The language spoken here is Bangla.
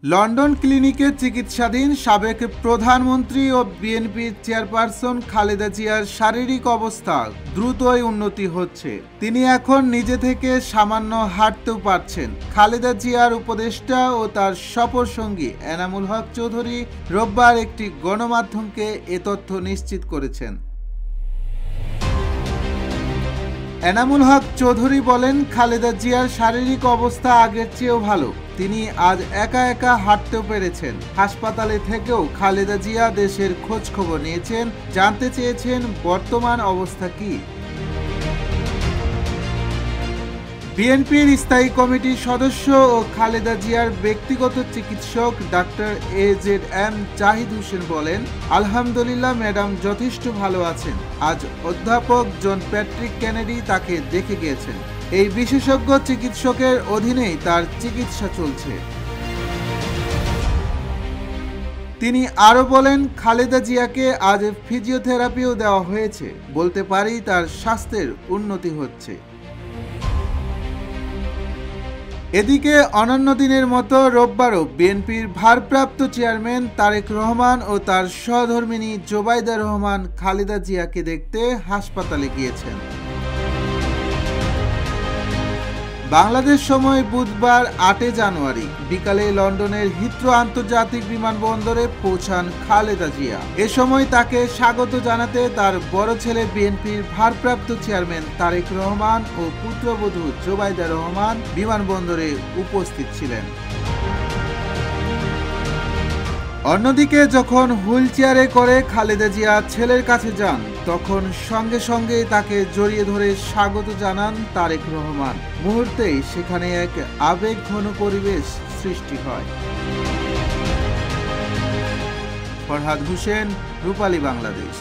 লন্ডন ক্লিনিকে চিকিৎসাধীন সাবেক প্রধানমন্ত্রী ও বিএনপির চেয়ারপারসন খালেদা জিয়ার শারীরিক অবস্থা দ্রুতই উন্নতি হচ্ছে। তিনি এখন নিজে থেকে সামান্য হাঁটতেও পারছেন। খালেদা জিয়ার উপদেষ্টা ও তার সফরসঙ্গী এনামুল হক চৌধুরী রোববার একটি গণমাধ্যমকে এ তথ্য নিশ্চিত করেছেন। এনামুল হক চৌধুরী বলেন, খালেদা জিয়ার শারীরিক অবস্থা আগের চেয়েও ভালো। তিনি আজ একা একা হাঁটতেও পেরেছেন। হাসপাতালে থেকেও খালেদা জিয়া দেশের খোঁজ খবর নিয়েছেন, জানতে চেয়েছেন বর্তমান অবস্থা কি। বিএনপির স্থায়ী কমিটির সদস্য ও খালেদা জিয়ার ব্যক্তিগত চিকিৎসক ডাক্তার AZM জাহিদ হোসেন বলেন, আলহামদুলিল্লাহ ম্যাডাম যথেষ্ট ভালো আছেন। আজ অধ্যাপক জন প্যাট্রিক কেনেডি তাকে দেখে গিয়েছেন। এই বিশেষজ্ঞ চিকিৎসকের অধীনেই তার চিকিৎসা চলছে। তিনি আরও বলেন, খালেদা জিয়াকে আজ ফিজিওথেরাপিও দেওয়া হয়েছে। বলতে পারি তার স্বাস্থ্যের উন্নতি হচ্ছে। এদিকে অন্যান্য দিনের মতো রোববারও বিএনপির ভারপ্রাপ্ত চেয়ারম্যান তারেক রহমান ও তার সহধর্মিণী জোবাইদা রহমান খালেদা জিয়াকে দেখতে হাসপাতালে গিয়েছেন। বাংলাদেশ সময় বুধবার 8 জানুয়ারি বিকালে লন্ডনের হিথ্রো আন্তর্জাতিক বিমানবন্দরে পৌঁছান খালেদা জিয়া। এ সময় তাকে স্বাগত জানাতে তার বড় ছেলে বিএনপির ভারপ্রাপ্ত চেয়ারম্যান তারেক রহমান ও পুত্রবধূ জোবাইদা রহমান বিমানবন্দরে উপস্থিত ছিলেন। অন্যদিকে যখন হুইল চেয়ারে করে খালেদা জিয়া ছেলের কাছে যান, তখন সঙ্গে সঙ্গে তাকে জড়িয়ে ধরে স্বাগত জানান তারেক রহমান। মুহূর্তেই সেখানে এক আবেগঘন পরিবেশ সৃষ্টি হয়। ফরহাদ হোসেন, রূপালী বাংলাদেশ।